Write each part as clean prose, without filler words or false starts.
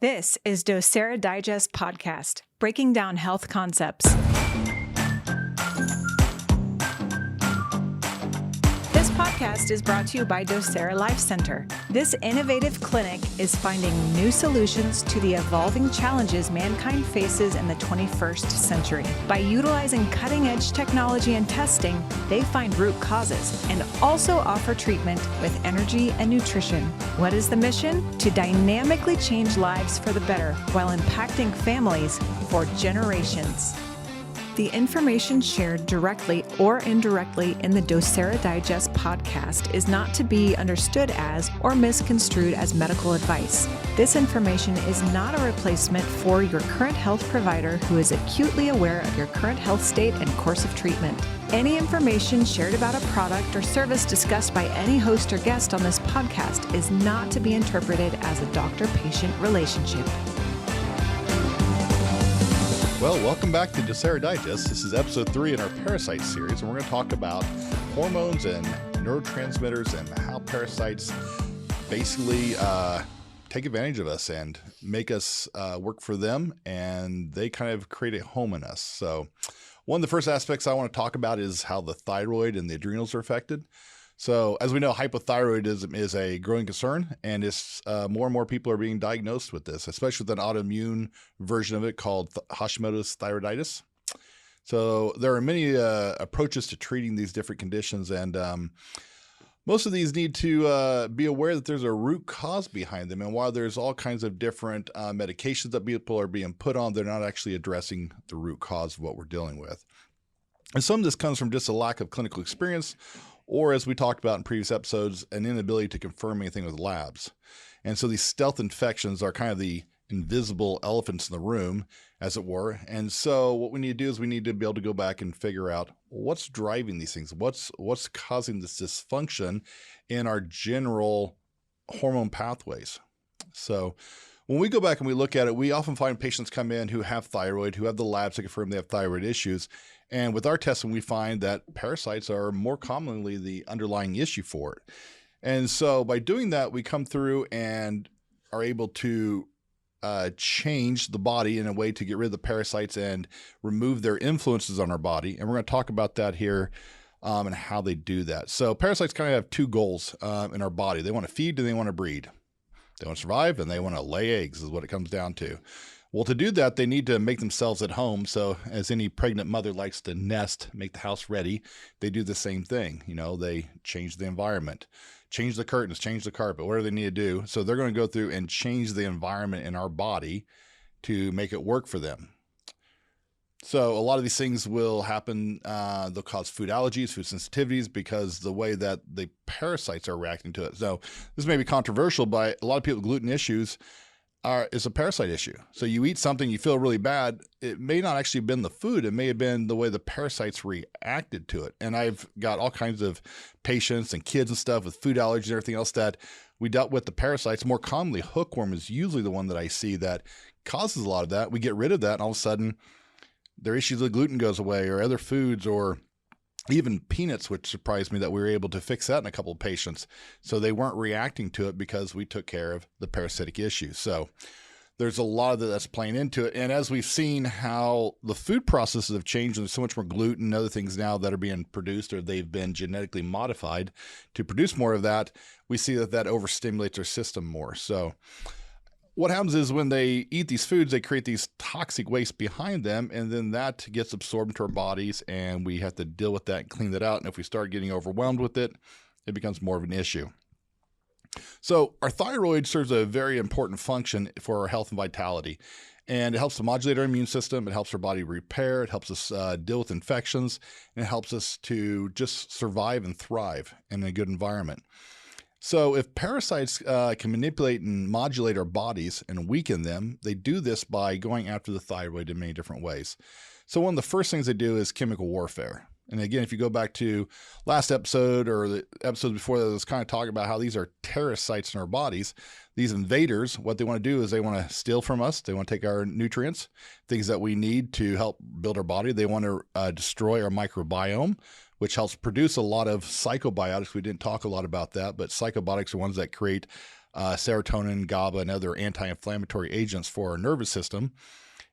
This is Docere Digest Podcast, breaking down health concepts. This podcast is brought to you by Docere Life Center. This innovative clinic is finding new solutions to the evolving challenges mankind faces in the 21st century. By utilizing cutting-edge technology and testing, they find root causes and also offer treatment with energy and nutrition. What is the mission? To dynamically change lives for the better while impacting families for generations. The information shared directly or indirectly in the Docere Digest podcast is not to be understood as or misconstrued as medical advice. This information is not a replacement for your current health provider who is acutely aware of your current health state and course of treatment. Any information shared about a product or service discussed by any host or guest on this podcast is not to be interpreted as a doctor-patient relationship. Well, welcome back to Docere Digest. This is episode 3 in our Parasites series, and we're going to talk about hormones and neurotransmitters and how parasites basically take advantage of us and make us work for them, and they kind of create a home in us. So one of the first aspects I want to talk about is how the thyroid and the adrenals are affected. So as we know, hypothyroidism is a growing concern, and it's more and more people are being diagnosed with this, especially with an autoimmune version of it called Hashimoto's thyroiditis. So there are many approaches to treating these different conditions, and most of these need to be aware that there's a root cause behind them. And while there's all kinds of different medications that people are being put on, they're not actually addressing the root cause of what we're dealing with. And some of this comes from just a lack of clinical experience, or as we talked about in previous episodes, an inability to confirm anything with labs. And so these stealth infections are kind of the invisible elephants in the room, as it were. And so what we need to do is we need to be able to go back and figure out what's driving these things, what's causing this dysfunction in our general hormone pathways. So when we go back and we look at it, we often find patients come in who have thyroid, who have the labs to confirm they have thyroid issues. And with our testing, we find that parasites are more commonly the underlying issue for it. And so by doing that, we come through and are able to change the body in a way to get rid of the parasites and remove their influences on our body. And we're going to talk about that here and how they do that. So parasites kind of have two goals in our body. They want to feed and they want to breed. They want to survive and they want to lay eggs is what it comes down to. Well, to do that, they need to make themselves at home. So as any pregnant mother likes to nest, make the house ready, they do the same thing. You know, they change the environment, change the curtains, change the carpet, whatever they need to do. So they're going to go through and change the environment in our body to make it work for them. So a lot of these things will happen. They'll cause food allergies, food sensitivities, because the way that the parasites are reacting to it. So this may be controversial, but a lot of people with gluten issues is a parasite issue. So you eat something, you feel really bad. It may not actually have been the food. It may have been the way the parasites reacted to it. And I've got all kinds of patients and kids and stuff with food allergies and everything else that we dealt with the parasites. More commonly, hookworm is usually the one that I see that causes a lot of that. We get rid of that, and all of a sudden their issues with gluten goes away, or other foods, or even peanuts, which surprised me that we were able to fix that in a couple of patients. So they weren't reacting to it because we took care of the parasitic issues. So there's a lot of that's playing into it. And as we've seen how the food processes have changed, and there's so much more gluten and other things now that are being produced, or they've been genetically modified to produce more of that, we see that overstimulates our system more. So what happens is when they eat these foods, they create these toxic waste behind them, and then that gets absorbed into our bodies, and we have to deal with that and clean that out. And if we start getting overwhelmed with it, it becomes more of an issue. So our thyroid serves a very important function for our health and vitality, and it helps to modulate our immune system. It helps our body repair. It helps us deal with infections, and it helps us to just survive and thrive in a good environment. So if parasites can manipulate and modulate our bodies and weaken them, they do this by going after the thyroid in many different ways. So one of the first things they do is chemical warfare. And again, if you go back to last episode or the episodes before that, I was kind of talking about how these are parasites in our bodies. These invaders, what they want to do is they want to steal from us. They want to take our nutrients, things that we need to help build our body. They want to destroy our microbiome, which helps produce a lot of psychobiotics. We didn't talk a lot about that, but psychobiotics are ones that create serotonin, GABA, and other anti-inflammatory agents for our nervous system.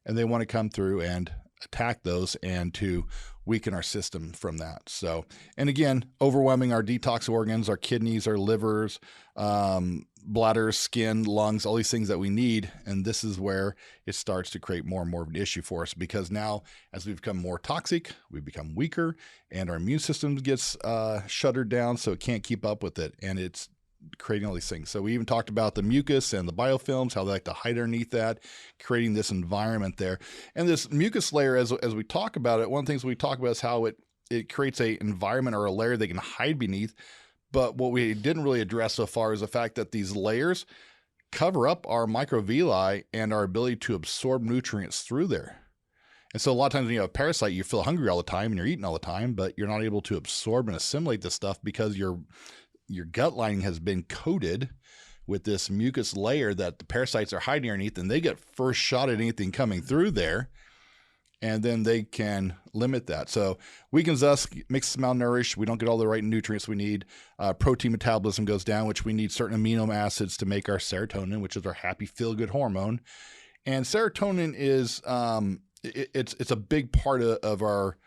And they want to come through and attack those and to weaken our system from that. So, and again, overwhelming our detox organs, our kidneys, our livers, bladder, skin, lungs, all these things that we need. And this is where it starts to create more and more of an issue for us, because now as we become more toxic, we become weaker and our immune system gets shuttered down, so it can't keep up with it. And it's creating all these things. So we even talked about the mucus and the biofilms, how they like to hide underneath that, creating this environment there. And this mucus layer, as we talk about it, one of the things we talk about is how it creates a environment or a layer they can hide beneath. But what we didn't really address so far is the fact that these layers cover up our microvilli and our ability to absorb nutrients through there. And so a lot of times when you have a parasite, you feel hungry all the time and you're eating all the time, but you're not able to absorb and assimilate this stuff because your gut lining has been coated with this mucus layer that the parasites are hiding underneath, and they get first shot at anything coming through there, and then they can limit that. So weakens us, makes us malnourished. We don't get all the right nutrients we need. Protein metabolism goes down, which we need certain amino acids to make our serotonin, which is our happy, feel-good hormone. And serotonin is it's a big part of our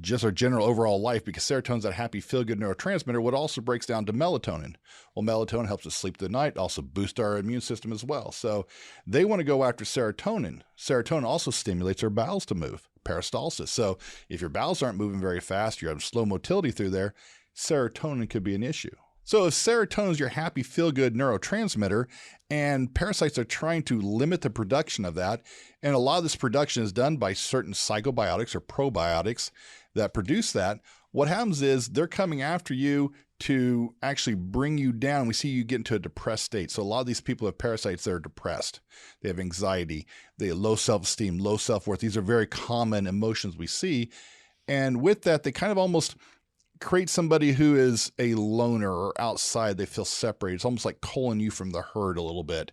general overall life, because serotonin is that happy, feel-good neurotransmitter. What also breaks down to melatonin. Well, melatonin helps us sleep through the night, also boost our immune system as well. So they want to go after serotonin. Serotonin also stimulates our bowels to move, peristalsis. So if your bowels aren't moving very fast, you're having slow motility through there, serotonin could be an issue. So if serotonin is your happy, feel-good neurotransmitter, and parasites are trying to limit the production of that, and a lot of this production is done by certain psychobiotics or probiotics that produce that, what happens is they're coming after you to actually bring you down. We see you get into a depressed state. So a lot of these people have parasites that are depressed. They have anxiety, they have low self-esteem, low self-worth. These are very common emotions we see. And with that, they kind of almost create somebody who is a loner or outside. They feel separated. It's almost like culling you from the herd a little bit.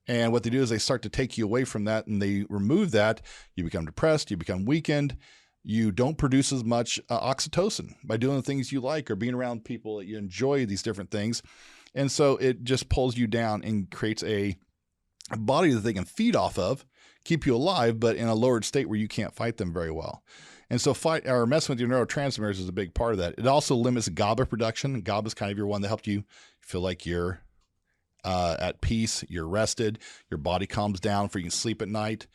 And what they do is they start to take you away from that, and they remove that. You become depressed, you become weakened. You don't produce as much oxytocin by doing the things you like or being around people that you enjoy, these different things. And so it just pulls you down and creates a body that they can feed off of, keep you alive, but in a lowered state where you can't fight them very well. And so messing with your neurotransmitters is a big part of that. It also limits GABA production. GABA is kind of your one that helps you feel like you're at peace, you're rested, your body calms down for you can sleep at night.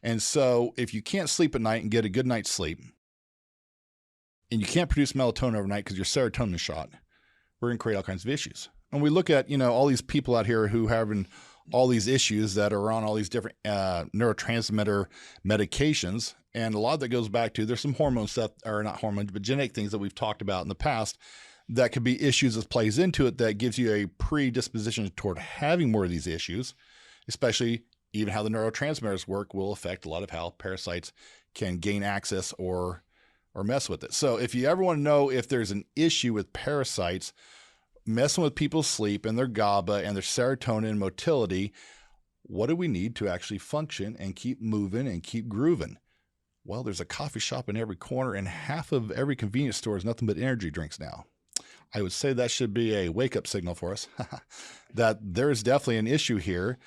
And so if you can't sleep at night and get a good night's sleep, and you can't produce melatonin overnight because your serotonin is shot, we're going to create all kinds of issues. And we look at, all these people out here who are having all these issues that are on all these different neurotransmitter medications. And a lot of that goes back to, there's some hormone stuff, or not hormones, but genetic things that we've talked about in the past that could be issues that plays into it that gives you a predisposition toward having more of these issues, especially even how the neurotransmitters work will affect a lot of how parasites can gain access or mess with it. So if you ever want to know if there's an issue with parasites messing with people's sleep and their GABA and their serotonin and motility, what do we need to actually function and keep moving and keep grooving? Well, there's a coffee shop in every corner, and half of every convenience store is nothing but energy drinks now. I would say that should be a wake-up signal for us that there is definitely an issue here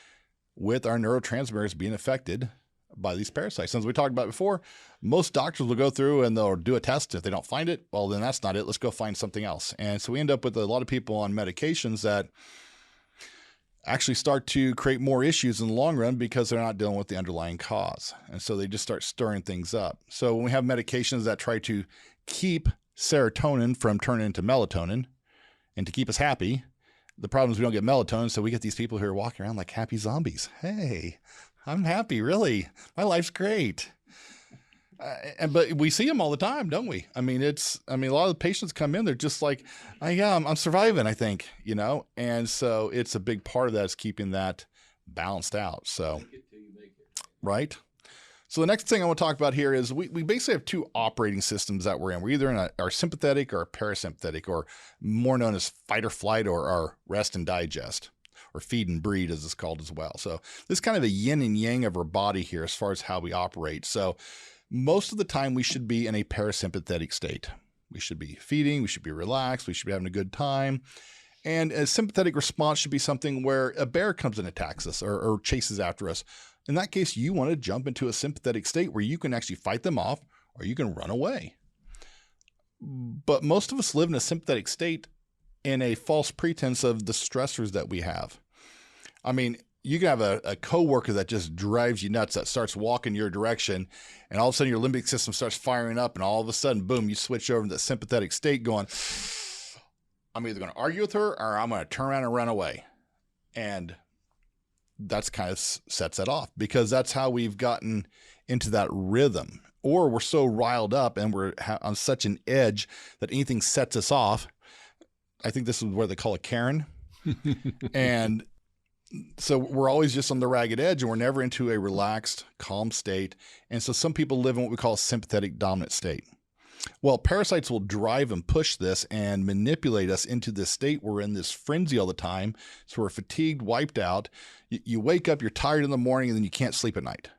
with our neurotransmitters being affected by these parasites. As we talked about before, most doctors will go through and they'll do a test. If they don't find it, well, then that's not it. Let's go find something else. And so we end up with a lot of people on medications that actually start to create more issues in the long run because they're not dealing with the underlying cause. And so they just start stirring things up. So when we have medications that try to keep serotonin from turning into melatonin and to keep us happy, the problem is we don't get melatonin, so we get these people who are walking around like happy zombies. Hey, I'm happy, really. My life's great. But we see them all the time, don't we? A lot of the patients come in, they're just like, I'm surviving, I think, And so it's a big part of that is keeping that balanced out. So, right? So the next thing I want to talk about here is we basically have two operating systems that we're in. We're either in our sympathetic or parasympathetic, or more known as fight or flight, or our rest and digest, or feed and breed as it's called as well. So this is kind of a yin and yang of our body here as far as how we operate. So most of the time we should be in a parasympathetic state. We should be feeding, we should be relaxed, we should be having a good time. And a sympathetic response should be something where a bear comes and attacks us or chases after us. In that case, you want to jump into a sympathetic state where you can actually fight them off or you can run away. But most of us live in a sympathetic state in a false pretense of the stressors that we have. I mean, you can have a coworker that just drives you nuts, that starts walking your direction, and all of a sudden your limbic system starts firing up, and all of a sudden, boom, you switch over to the sympathetic state going, I'm either going to argue with her or I'm going to turn around and run away. And that's kind of sets it off, because that's how we've gotten into that rhythm. Or we're so riled up and we're on such an edge that anything sets us off. I think this is where they call it Karen. And so we're always just on the ragged edge, and we're never into a relaxed, calm state. And so some people live in what we call a sympathetic dominant state. Well, parasites will drive and push this and manipulate us into this state. We're in this frenzy all the time. So we're fatigued, wiped out. You wake up, you're tired in the morning, and then you can't sleep at night.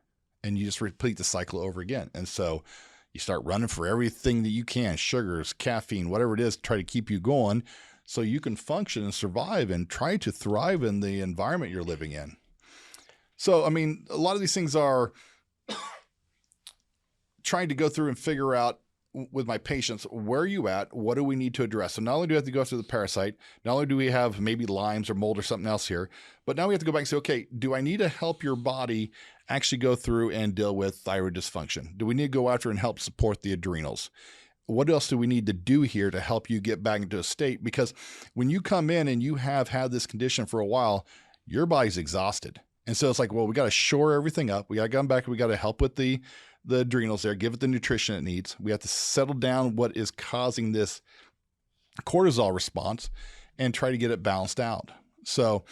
And you just repeat the cycle over again. And so you start running for everything that you can, sugars, caffeine, whatever it is, to try to keep you going so you can function and survive and try to thrive in the environment you're living in. So, I mean, a lot of these things are trying to go through and figure out with my patients, where are you at? What do we need to address? So not only do we have to go after the parasite, not only do we have maybe Lyme's or mold or something else here, but now we have to go back and say, okay, do I need to help your body actually go through and deal with thyroid dysfunction? Do we need to go after and help support the adrenals? What else do we need to do here to help you get back into a state? Because when you come in and you have had this condition for a while, your body's exhausted. And so it's like, well, we got to shore everything up. We got to come back. We got to help with the adrenals there, give it the nutrition it needs. We have to settle down what is causing this cortisol response and try to get it balanced out. So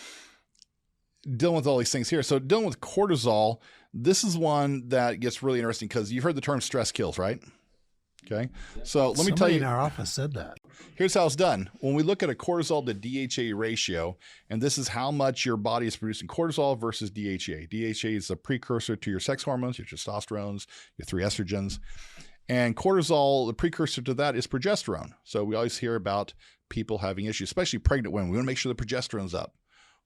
dealing with all these things here. So dealing with cortisol, this is one that gets really interesting because you've heard the term stress kills, right? Okay. So let me tell you. Somebody in our office said that. Here's how it's done. When we look at a cortisol to DHEA ratio, and this is how much your body is producing cortisol versus DHEA. DHEA is a precursor to your sex hormones, your testosterones, your 3 estrogens. And cortisol, the precursor to that is progesterone. So we always hear about people having issues, especially pregnant women. We want to make sure the progesterone's up.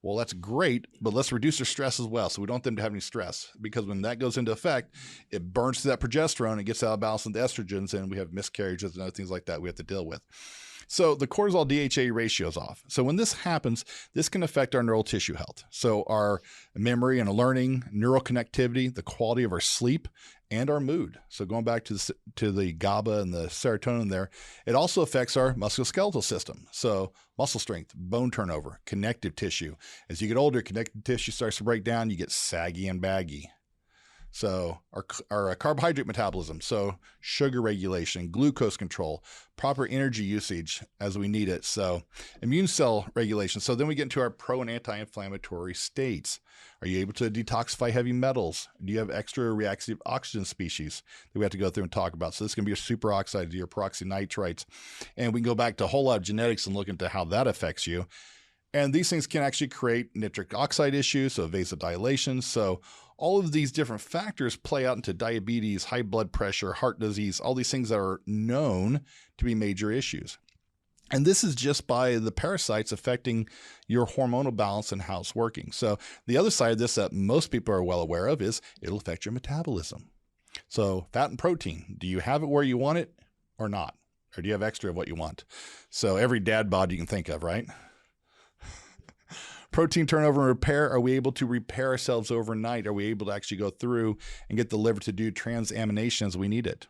Well, that's great, but let's reduce their stress as well. So we don't want them to have any stress, because when that goes into effect, it burns through that progesterone and gets out of balance with the estrogens, and we have miscarriages and other things like that we have to deal with. So the cortisol DHA ratio is off. So when this happens, this can affect our neural tissue health. So our memory and learning, neural connectivity, the quality of our sleep, and our mood. So going back to the GABA and the serotonin there, it also affects our musculoskeletal system. So muscle strength, bone turnover, connective tissue. As you get older, connective tissue starts to break down. You get saggy and baggy. So our carbohydrate metabolism, so sugar regulation, glucose control, proper energy usage as we need it. So immune cell regulation. So then we get into our pro and anti-inflammatory states. Are you able to detoxify heavy metals? Do you have extra reactive oxygen species that we have to go through and talk about? So this can be your superoxides, your peroxynitrites. And we can go back to a whole lot of genetics and look into how that affects you. And these things can actually create nitric oxide issues, so vasodilation. So all of these different factors play out into diabetes, high blood pressure, heart disease, all these things that are known to be major issues. And this is just by the parasites affecting your hormonal balance and how it's working. So the other side of this that most people are well aware of is it'll affect your metabolism. So fat and protein, do you have it where you want it or not? Or do you have extra of what you want? So every dad bod you can think of, right? Protein turnover and repair. Are we able to repair ourselves overnight? Are we able to actually go through and get the liver to do transamination as we need it?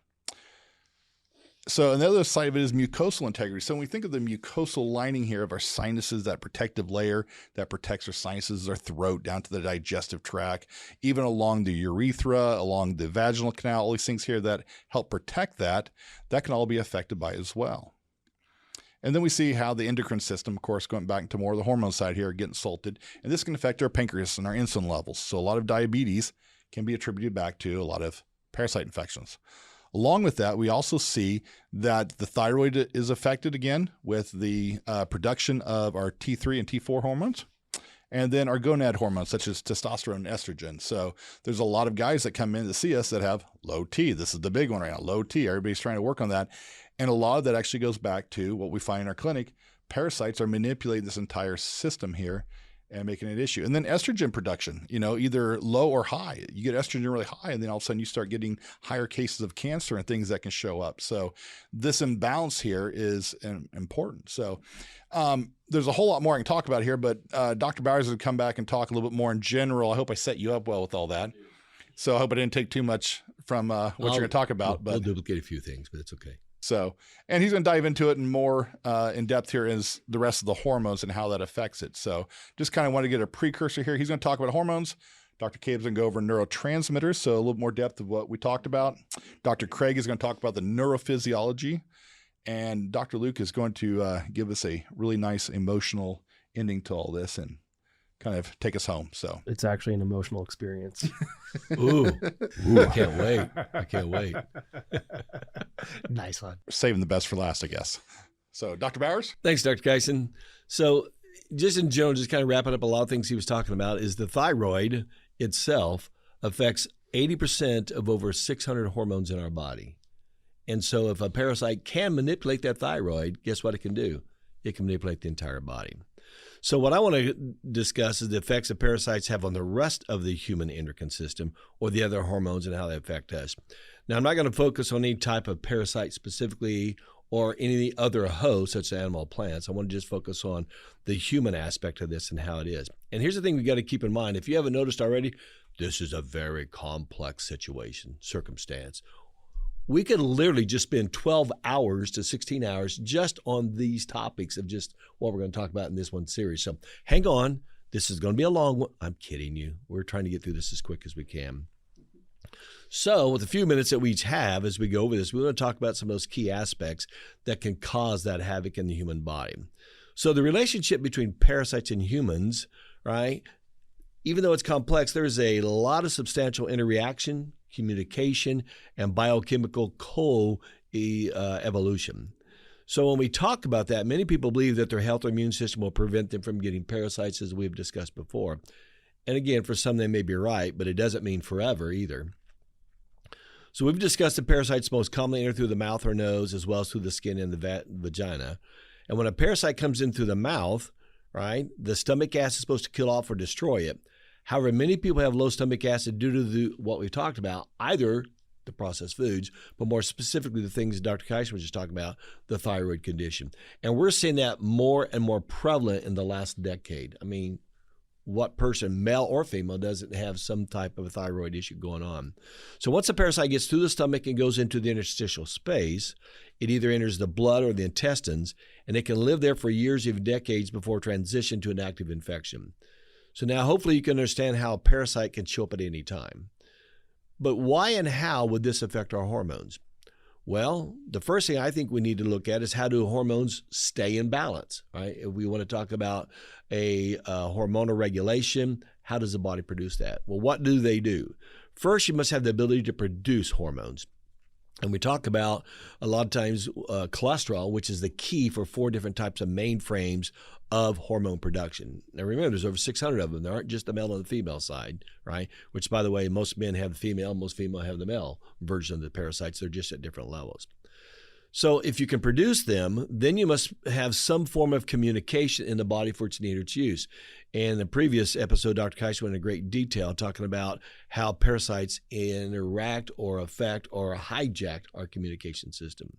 So another side of it is mucosal integrity. So when we think of the mucosal lining here of our sinuses, that protective layer that protects our sinuses, our throat, down to the digestive tract, even along the urethra, along the vaginal canal, all these things here that help protect that can all be affected by it as well. And then we see how the endocrine system, of course, going back to more of the hormone side here, get insulted. And this can affect our pancreas and our insulin levels. So a lot of diabetes can be attributed back to a lot of parasite infections. Along with that, we also see that the thyroid is affected again with the production of our T3 and T4 hormones. And then our gonad hormones, such as testosterone and estrogen. So there's a lot of guys that come in to see us that have low T. This is the big one right now, low T. Everybody's trying to work on that. And a lot of that actually goes back to what we find in our clinic, parasites are manipulating this entire system here and making it an issue. And then estrogen production, either low or high. You get estrogen really high, and then all of a sudden you start getting higher cases of cancer and things that can show up. So this imbalance here is important. So there's a whole lot more I can talk about here, but Dr. Bowers will come back and talk a little bit more in general. I hope I set you up well with all that. So I hope I didn't take too much from what you're going to talk about. We'll duplicate a few things, but it's okay. So, and he's going to dive into it in more in depth here is the rest of the hormones and how that affects it. So just kind of want to get a precursor here. He's going to talk about hormones. Dr. Cabe's going to go over neurotransmitters, so a little more depth of what we talked about. Dr. Craig is going to talk about the neurophysiology. And Dr. Luke is going to give us a really nice emotional ending to all this and kind of take us home. So it's actually an emotional experience. Ooh, I can't wait. I can't wait. Nice one. Saving the best for last, I guess. So Dr. Bowers? Thanks, Dr. Kyson. So just in general, just kind of wrapping up a lot of things he was talking about is the thyroid itself affects 80% of over 600 hormones in our body. And so if a parasite can manipulate that thyroid, guess what it can do? It can manipulate the entire body. So what I want to discuss is the effects that parasites have on the rest of the human endocrine system or the other hormones and how they affect us. Now, I'm not going to focus on any type of parasite specifically or any other host, such as animal or plants. I want to just focus on the human aspect of this and how it is. And here's the thing we got to keep in mind. If you haven't noticed already, this is a very complex circumstance. We could literally just spend 12 hours to 16 hours just on these topics of just what we're going to talk about in this one series. So hang on. This is going to be a long one. I'm kidding you. We're trying to get through this as quick as we can. So with a few minutes that we each have as we go over this, we want to talk about some of those key aspects that can cause that havoc in the human body. So the relationship between parasites and humans, right? Even though it's complex, there's a lot of substantial interreaction, communication, and biochemical co-evolution. So when we talk about that, many people believe that their health or immune system will prevent them from getting parasites, as we've discussed before. And again, for some, they may be right, but it doesn't mean forever either. So we've discussed the parasites most commonly enter through the mouth or nose, as well as through the skin and the vagina. And when a parasite comes in through the mouth, right, the stomach acid is supposed to kill off or destroy it. However, many people have low stomach acid due to what we've talked about, either the processed foods, but more specifically the things Dr. Kyson was just talking about, the thyroid condition. And we're seeing that more and more prevalent in the last decade. I mean, what person, male or female, doesn't have some type of a thyroid issue going on? So once a parasite gets through the stomach and goes into the interstitial space, it either enters the blood or the intestines, and it can live there for years, even decades, before transition to an active infection. So now hopefully you can understand how a parasite can show up at any time. But why and how would this affect our hormones? Well, the first thing I think we need to look at is how do hormones stay in balance, right? If we want to talk about a hormonal regulation, how does the body produce that? Well, what do they do? First, you must have the ability to produce hormones. And we talk about a lot of times cholesterol, which is the key for 4 different types of mainframes of hormone production. Now remember, there's over 600 of them. There aren't just the male and the female side, right? Which, by the way, most men have the female, most female have the male version of the parasites. They're just at different levels. So if you can produce them, then you must have some form of communication in the body for its need or its use. In the previous episode, Dr. Kaiser went into great detail talking about how parasites interact or affect or hijack our communication system.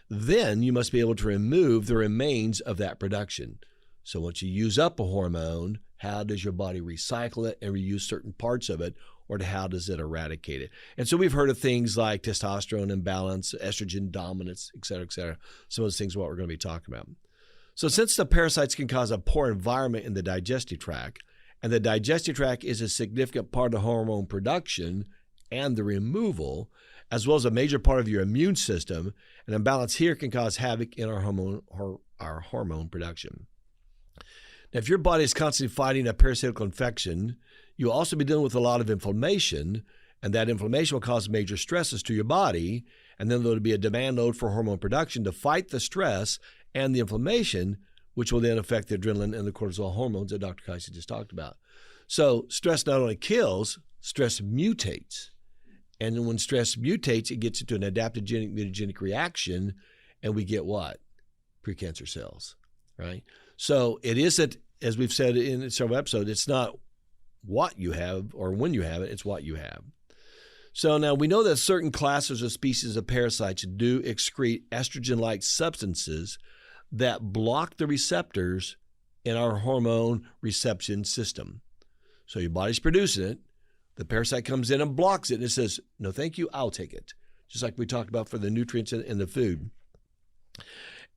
Then you must be able to remove the remains of that production. So once you use up a hormone, how does your body recycle it and reuse certain parts of it, or how does it eradicate it? And so we've heard of things like testosterone imbalance, estrogen dominance, et cetera, some of those things are what we're going to be talking about. So since the parasites can cause a poor environment in the digestive tract, and the digestive tract is a significant part of hormone production and the removal, as well as a major part of your immune system, an imbalance here can cause havoc in our hormone production. Now, if your body is constantly fighting a parasitical infection, you'll also be dealing with a lot of inflammation, and that inflammation will cause major stresses to your body, and then there'll be a demand load for hormone production to fight the stress and the inflammation, which will then affect the adrenaline and the cortisol hormones that Dr. Kaiser just talked about. So stress not only kills, stress mutates. And when stress mutates, it gets into an adaptogenic mutagenic reaction, and we get what? Precancer cells. right? So it isn't, as we've said in several episodes, it's not what you have or when you have it, it's what you have. So now we know that certain classes or species of parasites do excrete estrogen-like substances that block the receptors in our hormone reception system. So your body's producing it, the parasite comes in and blocks it, and it says, no, thank you, I'll take it. Just like we talked about for the nutrients in the food.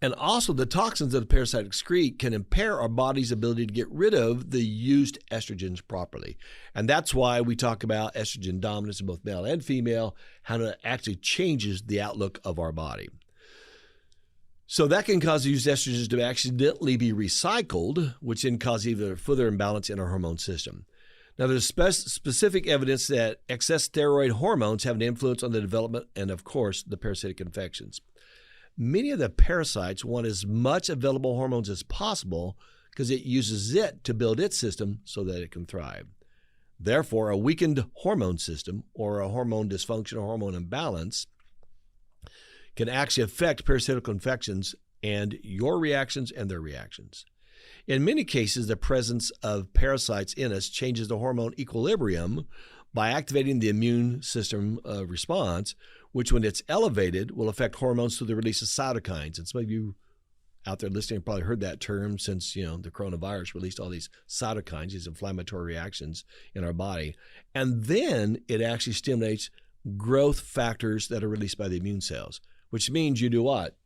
And also the toxins that the parasite excrete can impair our body's ability to get rid of the used estrogens properly. And that's why we talk about estrogen dominance in both male and female, how it actually changes the outlook of our body. So that can cause the used estrogens to accidentally be recycled, which then cause even further imbalance in our hormone system. Now, there's specific evidence that excess steroid hormones have an influence on the development and, of course, the parasitic infections. Many of the parasites want as much available hormones as possible because it uses it to build its system so that it can thrive. Therefore, a weakened hormone system or a hormone dysfunction or hormone imbalance can actually affect parasitical infections and your reactions and their reactions. In many cases, the presence of parasites in us changes the hormone equilibrium by activating the immune system response, which when it's elevated will affect hormones through the release of cytokines. And some of you out there listening have probably heard that term since, the coronavirus released all these cytokines, these inflammatory reactions in our body. And then it actually stimulates growth factors that are released by the immune cells, which means you do what?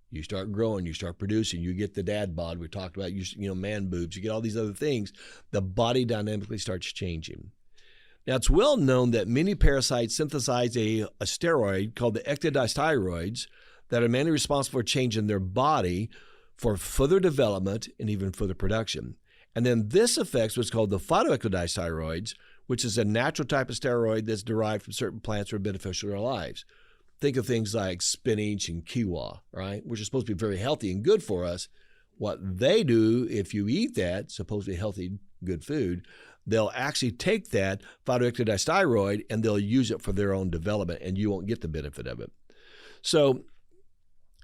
You start growing, you start producing, you get the dad bod we talked about, man boobs, you get all these other things. The body dynamically starts changing. Now, it's well known that many parasites synthesize a steroid called the ectosteroids that are mainly responsible for changing their body for further development and even further production. And then this affects what's called the phytoectosteroids, which is a natural type of steroid that's derived from certain plants that are beneficial to our lives. Think of things like spinach and quinoa, right, which are supposed to be very healthy and good for us. What they do, if you eat that, supposed to be healthy, good food, they'll actually take that phytoectosteroid and they'll use it for their own development, and you won't get the benefit of it. So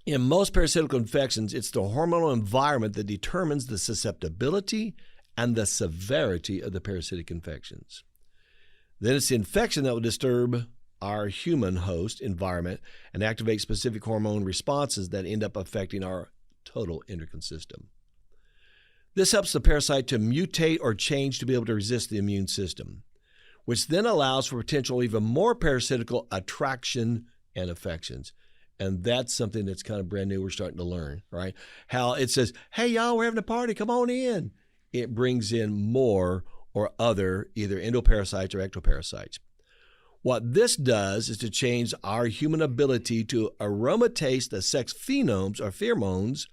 in most parasitical infections, it's the hormonal environment that determines the susceptibility and the severity of the parasitic infections. Then it's the infection that will disturb our human host environment and activate specific hormone responses that end up affecting our total endocrine system. This helps the parasite to mutate or change to be able to resist the immune system, which then allows for potential even more parasitical attraction and affections. And that's something that's kind of brand new we're starting to learn, right? How it says, hey, y'all, we're having a party, come on in. It brings in more or other either endoparasites or ectoparasites. What this does is to change our human ability to aromatase the sex phenomes or pheromones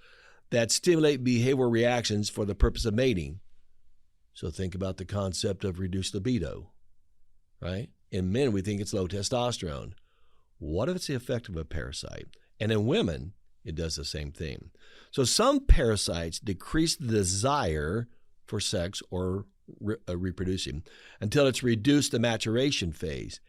that stimulate behavioral reactions for the purpose of mating. So think about the concept of reduced libido, right? In men, we think it's low testosterone. What if it's the effect of a parasite? And in women, it does the same thing. So some parasites decrease the desire for sex or reproducing until it's reduced the maturation phase.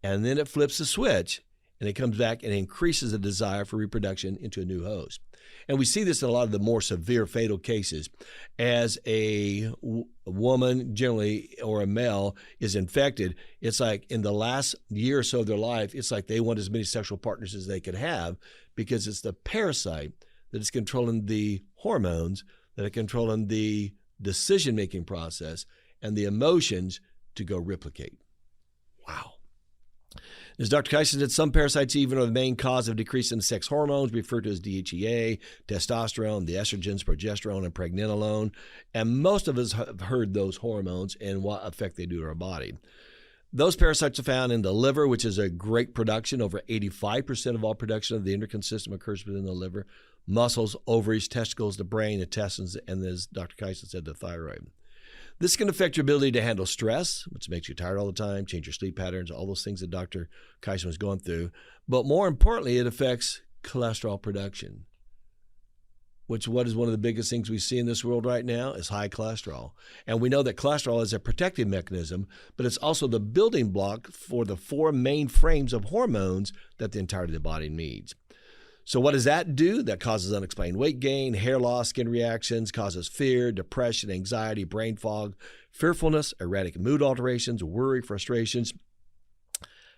And then it flips the switch and it comes back and increases the desire for reproduction into a new host. And we see this in a lot of the more severe fatal cases. As a woman generally or a male is infected, it's like in the last year or so of their life, it's like they want as many sexual partners as they could have because it's the parasite that is controlling the hormones, that are controlling the decision-making process and the emotions to go replicate. Wow. As Dr. Kyson said, some parasites even are the main cause of decrease in sex hormones, referred to as DHEA, testosterone, the estrogens, progesterone, and pregnenolone. And most of us have heard those hormones and what effect they do to our body. Those parasites are found in the liver, which is a great production. Over 85% of all production of the endocrine system occurs within the liver. Muscles, ovaries, testicles, the brain, intestines, and as Dr. Kyson said, the thyroid. This can affect your ability to handle stress, which makes you tired all the time, change your sleep patterns, all those things that Dr. Kyson was going through. But more importantly, it affects cholesterol production, which what is one of the biggest things we see in this world right now is high cholesterol. And we know that cholesterol is a protective mechanism, but it's also the building block for the four main frames of hormones that the entirety of the body needs. So what does that do? That causes unexplained weight gain, hair loss, skin reactions, causes fear, depression, anxiety, brain fog, fearfulness, erratic mood alterations, worry, frustrations.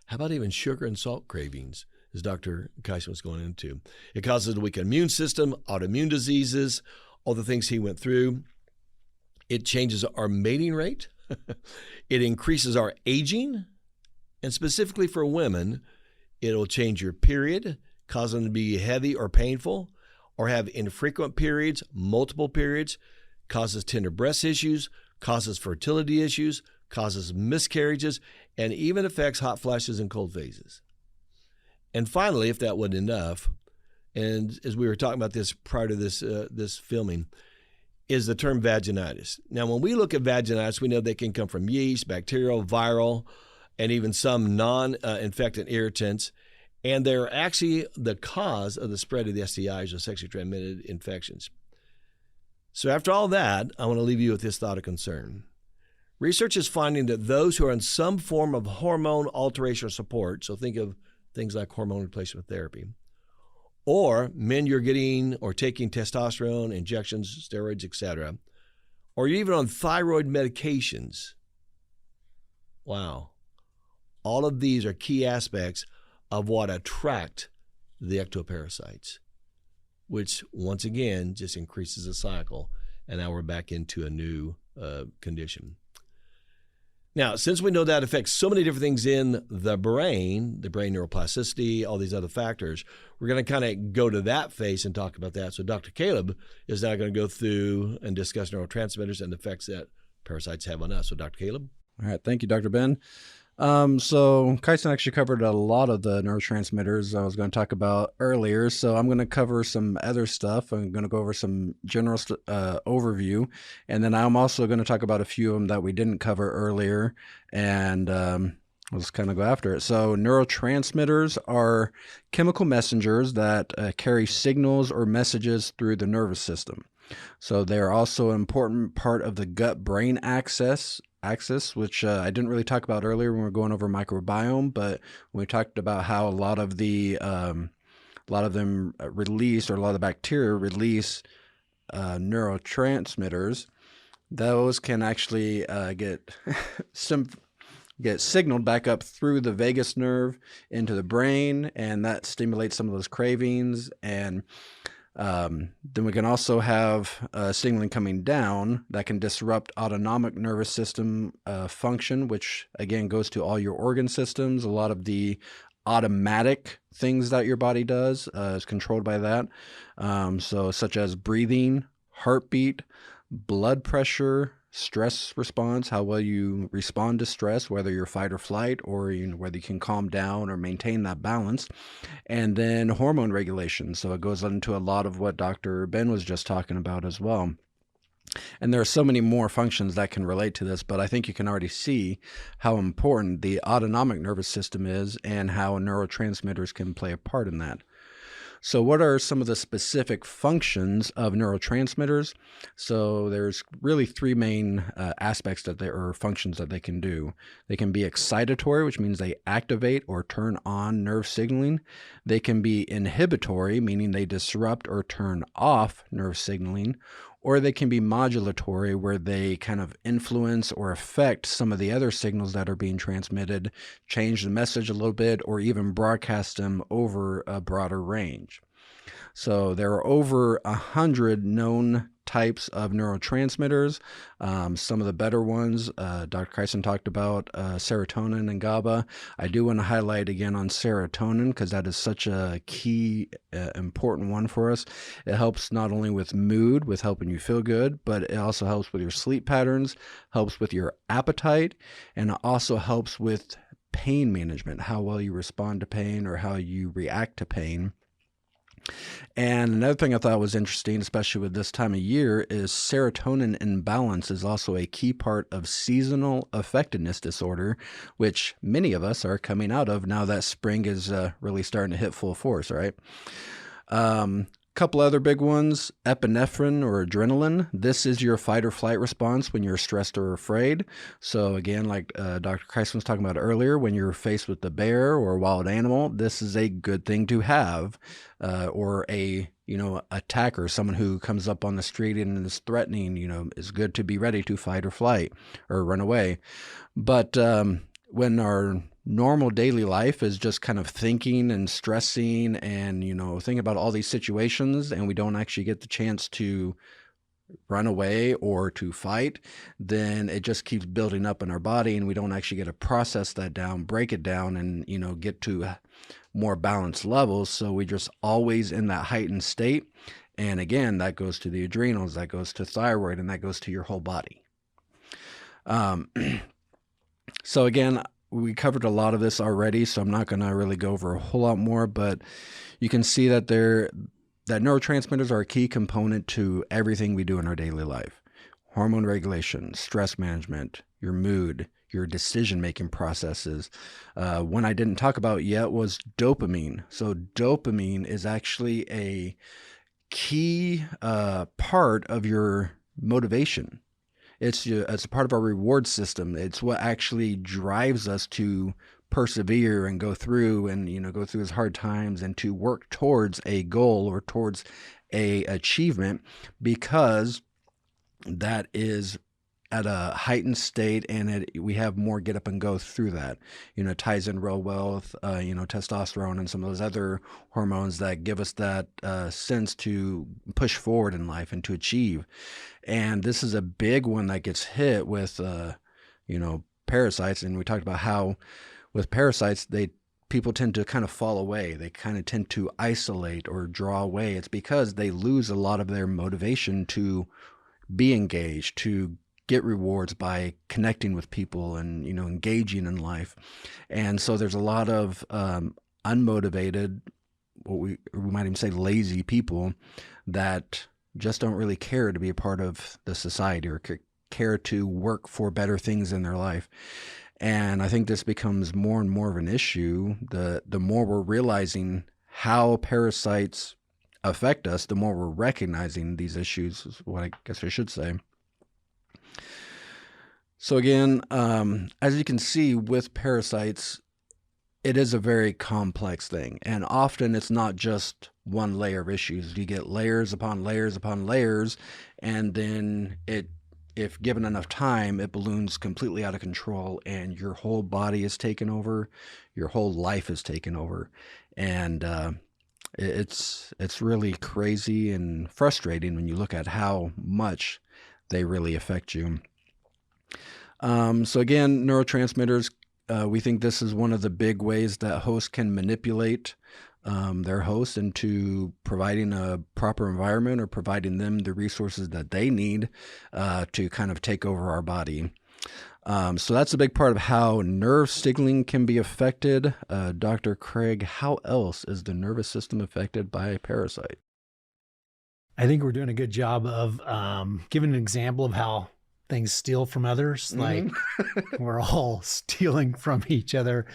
How about even sugar and salt cravings, as Dr. Kyson was going into? It causes a weak immune system, autoimmune diseases, all the things he went through. It changes our mating rate. It increases our aging. And specifically for women, it'll change your period, cause them to be heavy or painful, or have infrequent periods, multiple periods, causes tender breast issues, causes fertility issues, causes miscarriages, and even affects hot flashes and cold phases. And finally, if that wasn't enough, and as we were talking about this prior to this filming, is the term vaginitis. Now, when we look at vaginitis, we know they can come from yeast, bacterial, viral, and even some non-infectant irritants. And they're actually the cause of the spread of the STIs, or sexually transmitted infections. So after all that, I want to leave you with this thought of concern. Research is finding that those who are in some form of hormone alteration or support, so think of things like hormone replacement therapy, or men you're getting or taking testosterone, injections, steroids, etc., or you're even on thyroid medications. Wow. All of these are key aspects of what attract the ectoparasites, which once again just increases the cycle, and now we're back into a new condition. Now, since we know that affects so many different things in the brain neuroplasticity, all these other factors, we're going to kind of go to that phase and talk about that. So Dr. Caleb is now going to go through and discuss neurotransmitters and the effects that parasites have on us. So Dr. Caleb? All right. Thank you, Dr. Ben. So Kyson actually covered a lot of the neurotransmitters I was going to talk about earlier. So I'm going to cover some other stuff. I'm going to go over some general overview, and then I'm also going to talk about a few of them that we didn't cover earlier, and we'll just kind of go after it. So neurotransmitters are chemical messengers that carry signals or messages through the nervous system. So they're also an important part of the gut-brain axis, which I didn't really talk about earlier when we were going over microbiome, but when we talked about how a lot of them release, or a lot of the bacteria release neurotransmitters, those can actually get signaled back up through the vagus nerve into the brain, and that stimulates some of those cravings. And then we can also have signaling coming down that can disrupt autonomic nervous system function, which again goes to all your organ systems. A lot of the automatic things that your body does is controlled by that. So such as breathing, heartbeat, blood pressure, stress response, how well you respond to stress, whether you're fight or flight, or whether you can calm down or maintain that balance. And then hormone regulation. So it goes into a lot of what Dr. Ben was just talking about as well. And there are so many more functions that can relate to this, but I think you can already see how important the autonomic nervous system is and how neurotransmitters can play a part in that. So what are some of the specific functions of neurotransmitters? So there's really three main aspects or functions that they can do. They can be excitatory, which means they activate or turn on nerve signaling. They can be inhibitory, meaning they disrupt or turn off nerve signaling. Or they can be modulatory, where they kind of influence or affect some of the other signals that are being transmitted, change the message a little bit, or even broadcast them over a broader range. So there are over 100 known types of neurotransmitters. Some of the better ones, Dr. Kyson talked about serotonin and GABA. I do want to highlight again on serotonin, because that is such a key, important one for us. It helps not only with mood, with helping you feel good, but it also helps with your sleep patterns, helps with your appetite, and it also helps with pain management, how well you respond to pain or how you react to pain. And another thing I thought was interesting, especially with this time of year, is serotonin imbalance is also a key part of seasonal affectiveness disorder, which many of us are coming out of now that spring is really starting to hit full force, right? Couple other big ones, epinephrine or adrenaline. This is your fight or flight response when you're stressed or afraid. So again, like Dr. Kreisman was talking about earlier, when you're faced with a bear or a wild animal, this is a good thing to have. Or a attacker, someone who comes up on the street and is threatening, is good to be ready to fight or flight or run away. But when our normal daily life is just kind of thinking and stressing and, thinking about all these situations, and we don't actually get the chance to run away or to fight, then it just keeps building up in our body, and we don't actually get to process that down, break it down, and, get to more balanced levels. So we're just always in that heightened state. And again, that goes to the adrenals, that goes to thyroid, and that goes to your whole body. So again, we covered a lot of this already, so I'm not going to really go over a whole lot more, but you can see that that neurotransmitters are a key component to everything we do in our daily life. Hormone regulation, stress management, your mood, your decision-making processes. One I didn't talk about yet was dopamine. So dopamine is actually a key part of your motivation. It's a part of our reward system. It's what actually drives us to persevere and go through those hard times and to work towards a goal or towards a achievement, because that is at a heightened state, and we have more get up and go through that. It ties in real well with, testosterone and some of those other hormones that give us that sense to push forward in life and to achieve. And this is a big one that gets hit with, parasites. And we talked about how with parasites, people tend to kind of fall away. They kind of tend to isolate or draw away. It's because they lose a lot of their motivation to be engaged, to get rewards by connecting with people and, engaging in life. And so there's a lot of unmotivated, what we might even say lazy people that just don't really care to be a part of the society or care to work for better things in their life. And I think this becomes more and more of an issue. The more we're realizing how parasites affect us, the more we're recognizing these issues, is what I guess I should say. So again, as you can see with parasites, it is a very complex thing. And often it's not just one layer of issues. You get layers upon layers upon layers, and then if given enough time, it balloons completely out of control, and your whole body is taken over, your whole life is taken over. And it's really crazy and frustrating when you look at how much they really affect you. So again, neurotransmitters, we think this is one of the big ways that hosts can manipulate their host into providing a proper environment or providing them the resources that they need to kind of take over our body. So that's a big part of how nerve signaling can be affected. Dr. Craig, how else is the nervous system affected by a parasite? I think we're doing a good job of giving an example of how things steal from others. Like we're all stealing from each other.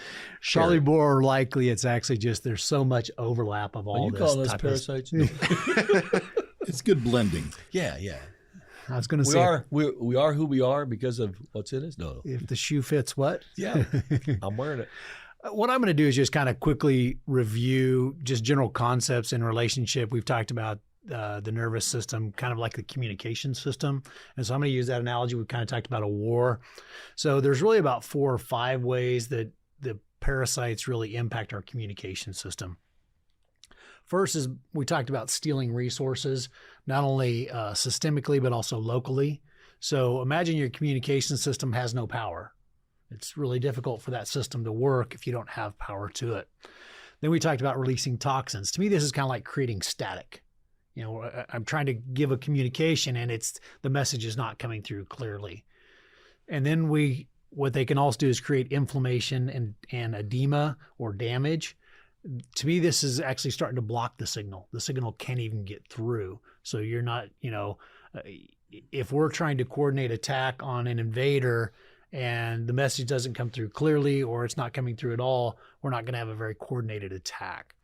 Sure. Probably more likely it's actually just there's so much overlap of all Are you this calling us type parasites? It's good blending. Yeah. I was going to We say, we are who we are because of what's in us? No. if the shoe fits what? Yeah. I'm wearing it. What I'm going to do is just kind of quickly review just general concepts in relationship. We've talked about the nervous system, kind of like the communication system. And so I'm going to use that analogy. We've kind of talked about a war. So there's really about 4 or 5 ways that the parasites really impact our communication system. First is we talked about stealing resources, not only systemically, but also locally. So imagine your communication system has no power. It's really difficult for that system to work if you don't have power to it. Then we talked about releasing toxins. To me, this is kind of like creating static. I'm trying to give a communication and the message is not coming through clearly. And then what they can also do is create inflammation and edema or damage. To me, this is actually starting to block the signal. The signal can't even get through. So you're not, if we're trying to coordinate attack on an invader and the message doesn't come through clearly or it's not coming through at all, we're not going to have a very coordinated attack.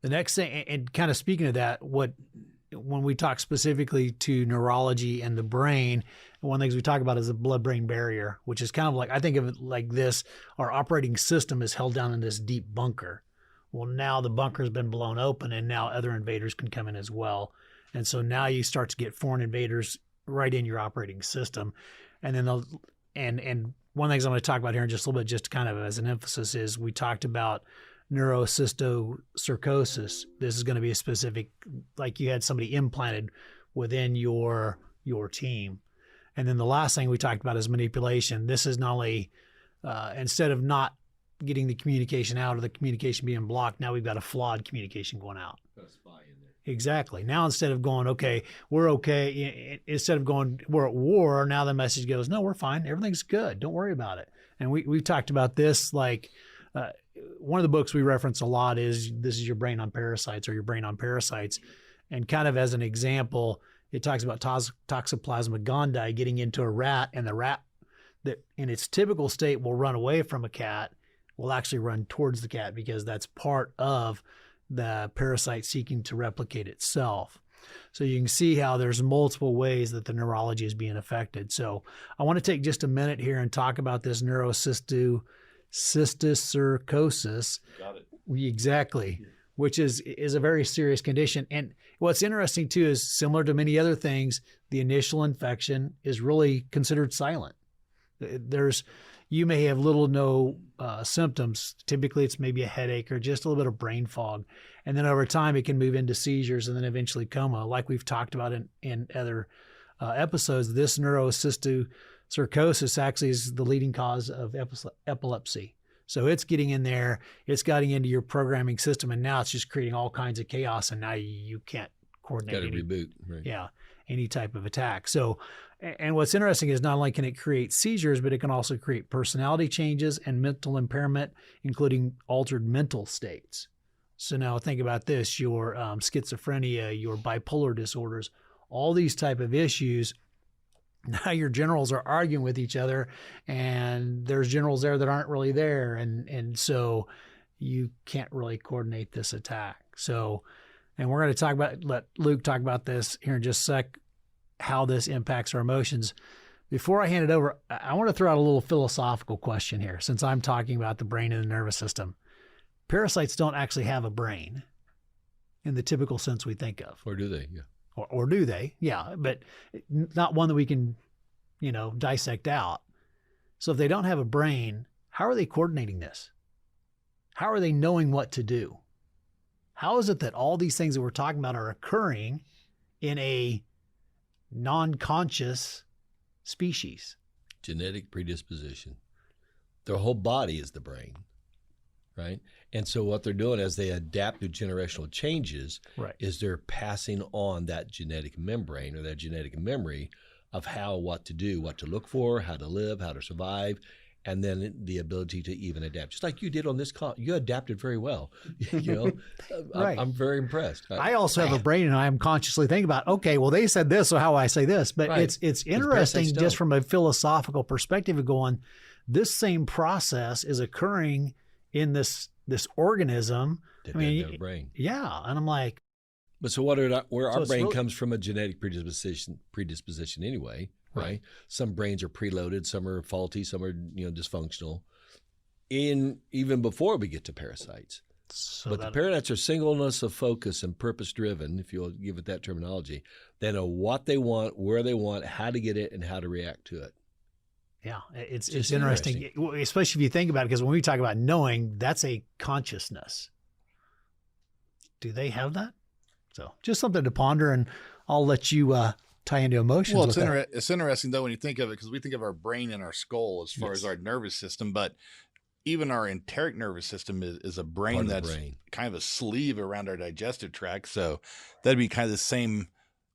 The next thing, and kind of speaking of that, when we talk specifically to neurology and the brain, one of the things we talk about is the blood-brain barrier, which is kind of like, I think of it like this: our operating system is held down in this deep bunker. Well, now the bunker has been blown open, and now other invaders can come in as well. And so now you start to get foreign invaders right in your operating system. And then and one of the things I'm going to talk about here in just a little bit, just kind of as an emphasis, is we talked about neurocystocercosis. This is going to be a specific, like you had somebody implanted within your team. And then the last thing we talked about is manipulation. This is not only, instead of not getting the communication out or the communication being blocked, now we've got a flawed communication going out. Got a spy in there. Exactly. Now instead of going, okay, we're okay, instead of going, we're at war, now the message goes, no, we're fine. Everything's good. Don't worry about it. And we've talked about this, like, one of the books we reference a lot is This Is Your Brain on Parasites, or Your Brain on Parasites. And kind of as an example, it talks about Toxoplasma gondii getting into a rat, and the rat that in its typical state will run away from a cat will actually run towards the cat, because that's part of the parasite seeking to replicate itself. So you can see how there's multiple ways that the neurology is being affected. So I want to take just a minute here and talk about this neurocystocercosis. Got it. Exactly. Which is a very serious condition. And what's interesting too is, similar to many other things, the initial infection is really considered silent. You may have little to no symptoms. Typically it's maybe a headache or just a little bit of brain fog. And then over time it can move into seizures and then eventually coma. Like we've talked about in other episodes, this neurocystocercosis actually is the leading cause of epilepsy. So it's getting in there, it's getting into your programming system, and now it's just creating all kinds of chaos, and now you can't coordinate. Got to reboot. Right. Yeah, any type of attack. So, and what's interesting is not only can it create seizures, but it can also create personality changes and mental impairment, including altered mental states. So now think about this: your schizophrenia, your bipolar disorders, all these type of issues. Now your generals are arguing with each other, and there's generals there that aren't really there. And so you can't really coordinate this attack. So, and we're going to let Luke talk about this here in just a sec, how this impacts our emotions. Before I hand it over, I want to throw out a little philosophical question here, since I'm talking about the brain and the nervous system. Parasites don't actually have a brain in the typical sense we think of. Or do they? Yeah. Or do they? Yeah, but not one that we can, dissect out. So if they don't have a brain, how are they coordinating this? How are they knowing what to do? How is it that all these things that we're talking about are occurring in a non-conscious species? Genetic predisposition. Their whole body is the brain, right? And so what they're doing as they adapt to generational changes, right, is they're passing on that genetic membrane or that genetic memory of what to do, what to look for, how to live, how to survive, and then the ability to even adapt. Just like you did on this call. You adapted very well. Right. I'm very impressed. I also have a brain, and I'm consciously thinking about, okay, well, they said this, so how I say this. But right. It's interesting just from a philosophical perspective of going, this same process is occurring in this organism. That doesn't have a brain. Yeah. And I'm like, but so where our brain comes from a genetic predisposition anyway, right? Some brains are preloaded, some are faulty, some are dysfunctional. Even before we get to parasites. But the parasites are singleness of focus and purpose driven, if you'll give it that terminology. They know what they want, where they want, how to get it, and how to react to it. Yeah, it's interesting, especially if you think about it, because when we talk about knowing, that's a consciousness. Do they have that? So just something to ponder, and I'll let you tie into emotions. Well, it's interesting, though, when you think of it, because we think of our brain and our skull as far as our nervous system, but even our enteric nervous system is a brain that's kind of a sleeve around our digestive tract. So that'd be kind of the same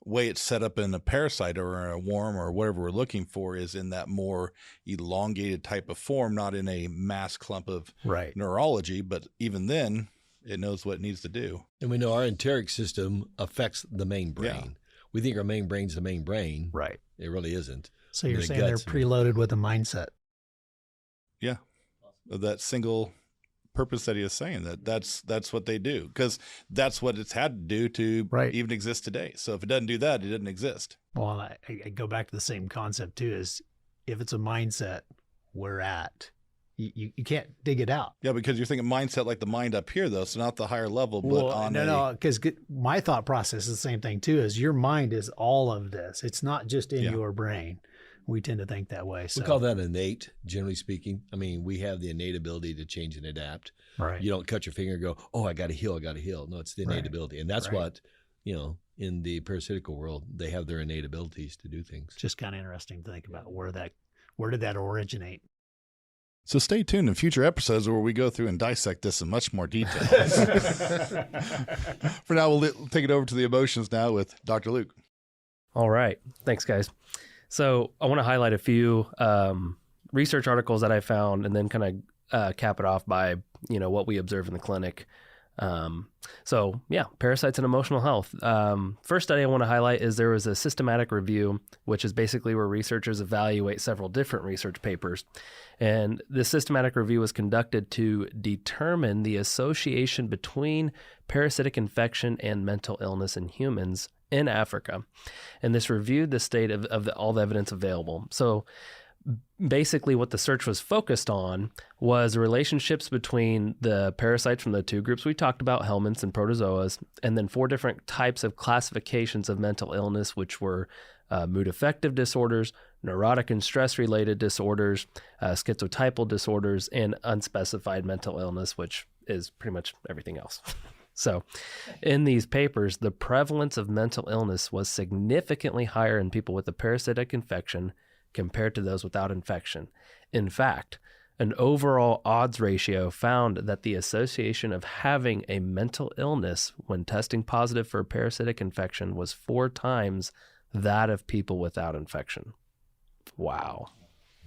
way it's set up in a parasite or a worm or whatever we're looking for, is in that more elongated type of form, not in a mass clump of neurology, but even then it knows what it needs to do. And we know our enteric system affects the main brain. Yeah. We think our main brain's the main brain. Right. It really isn't. So you're saying they're preloaded with a mindset. Yeah. That single purpose that he is saying, that's what they do, because that's what it's had to do to even exist today. So if it doesn't do that, it doesn't exist. Well, I go back to the same concept too, is if it's a mindset, we're at. You can't dig it out. Yeah, because you're thinking mindset like the mind up here, though, so not the higher level, but no, because my thought process is the same thing too. Is your mind is all of this. It's not just in your brain. We tend to think that way. So. We call that innate, generally speaking. I mean, we have the innate ability to change and adapt. Right. You don't cut your finger and go, oh, I got to heal. No, it's the innate ability, and that's what in the parasitical world, they have their innate abilities to do things. Just kind of interesting to think about where did that originate. So stay tuned in future episodes where we go through and dissect this in much more detail. For now, we'll take it over to the emotions now with Dr. Luke. All right. Thanks, guys. So I want to highlight a few research articles that I found and then kind of cap it off by, what we observe in the clinic. Parasites and emotional health. First study I want to highlight is there was a systematic review, which is basically where researchers evaluate several different research papers. And this systematic review was conducted to determine the association between parasitic infection and mental illness in humans in Africa. And this reviewed the state of all the evidence available. So basically what the search was focused on was relationships between the parasites from the two groups we talked about, helminths and protozoas, and then 4 different types of classifications of mental illness, which were mood affective disorders, neurotic and stress-related disorders, schizotypal disorders, and unspecified mental illness, which is pretty much everything else. So in these papers, the prevalence of mental illness was significantly higher in people with a parasitic infection compared to those without infection. In fact, an overall odds ratio found that the association of having a mental illness when testing positive for a parasitic infection was 4 times that of people without infection. Wow.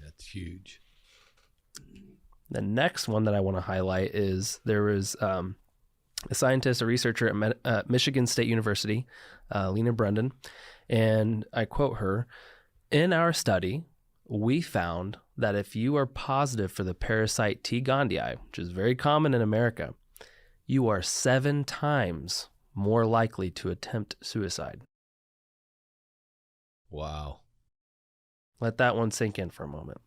That's huge. The next one that I want to highlight is there was a scientist, a researcher at Michigan State University, Lena Brendan, and I quote her, "In our study, we found that if you are positive for the parasite T. gondii, which is very common in America, you are 7 times more likely to attempt suicide." Wow. Let that one sink in for a moment.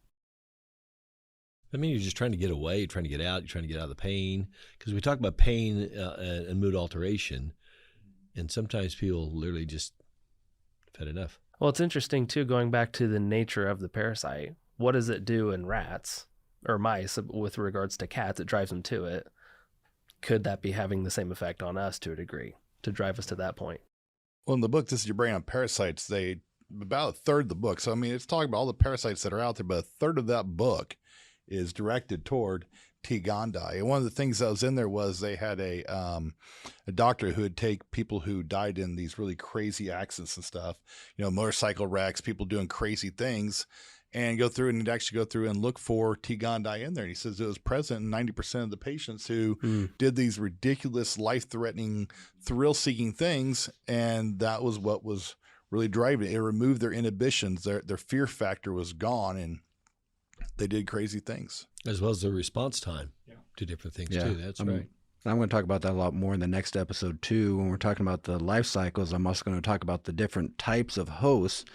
I mean, you're just trying to get away, trying to get out, you're trying to get out of the pain. Because we talk about pain and mood alteration, and sometimes people literally just have had enough. Well, it's interesting, too, going back to the nature of the parasite. What does it do in rats or mice with regards to cats? It drives them to it. Could that be having the same effect on us to a degree to drive us to that point? Well, in the book, This Is Your Brain on Parasites, about a third of the book. So, I mean, it's talking about all the parasites that are out there, but a third of that book is directed toward T. gondii. And one of the things that was in there was they had a doctor who would take people who died in these really crazy accidents and stuff, motorcycle wrecks, people doing crazy things, and go through and look for T. gondii in there. And he says it was present in 90% of the patients who did these ridiculous, life-threatening, thrill-seeking things, and that was what was really driving it. It removed their inhibitions. Their fear factor was gone, and they did crazy things. As well as the response time to different things, too. That's right. I'm going to talk about that a lot more in the next episode, too. When we're talking about the life cycles, I'm also going to talk about the different types of hosts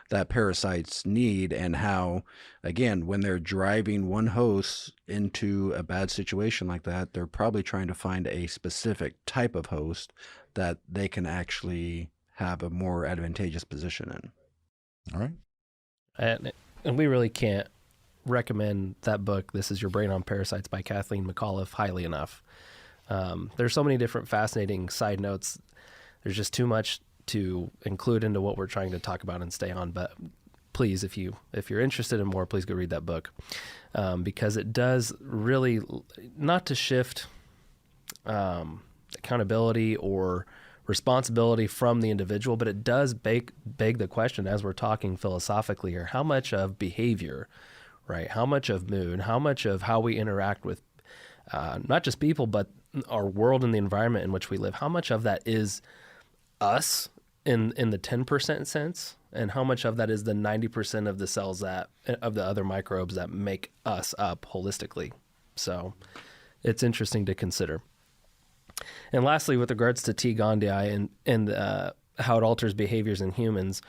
that parasites need and how, again, when they're driving one host into a bad situation like that, they're probably trying to find a specific type of host that they can actually have a more advantageous position in. All right. And we really can't recommend that book, This Is Your Brain on Parasites by Kathleen McAuliffe, highly enough. There's so many different fascinating side notes. There's just too much to include into what we're trying to talk about and stay on. But please, if you're interested in more, please go read that book, because it does really, not to shift accountability or responsibility from the individual, but it does beg the question, as we're talking philosophically here, how much of behavior, right? How much of mood, how much of how we interact with not just people, but our world and the environment in which we live, how much of that is us in the 10% sense, and how much of that is the 90% of the cells of the other microbes that make us up holistically. So it's interesting to consider. And lastly, with regards to T. gondii and how it alters behaviors in humans,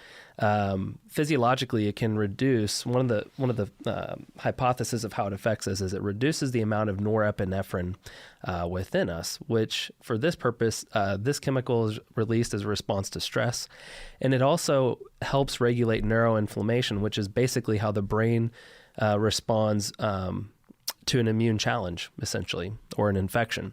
physiologically, it can reduce one of the hypotheses of how it affects us is it reduces the amount of norepinephrine within us, which for this purpose, this chemical is released as a response to stress, and it also helps regulate neuroinflammation, which is basically how the brain responds to an immune challenge, essentially, or an infection.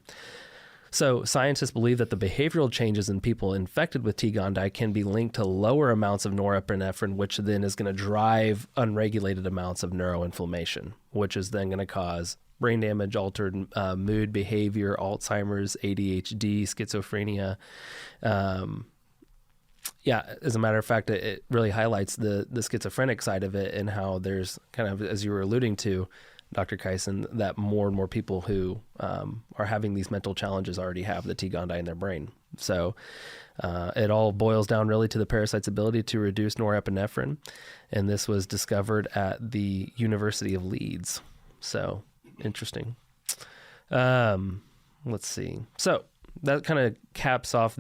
So scientists believe that the behavioral changes in people infected with T. gondii can be linked to lower amounts of norepinephrine, which then is going to drive unregulated amounts of neuroinflammation, which is then going to cause brain damage, altered mood, behavior, Alzheimer's, ADHD, schizophrenia. As a matter of fact, it really highlights the schizophrenic side of it and how there's kind of, as you were alluding to, Dr. Kyson, that more and more people who are having these mental challenges already have the T. gondii in their brain. So it all boils down really to the parasite's ability to reduce norepinephrine. And this was discovered at the University of Leeds. So interesting. Let's see. So that kind of caps off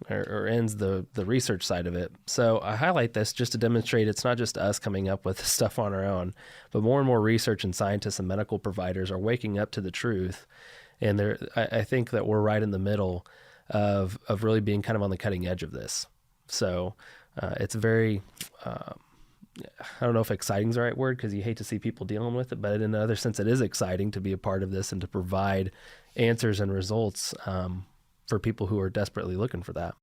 or ends the research side of it. So I highlight this just to demonstrate it's not just us coming up with stuff on our own, but more and more research and scientists and medical providers are waking up to the truth. And I think that we're right in the middle of really being kind of on the cutting edge of this. So it's very, I don't know if exciting is the right word because you hate to see people dealing with it, but in another sense, it is exciting to be a part of this and to provide answers and results for people who are desperately looking for that.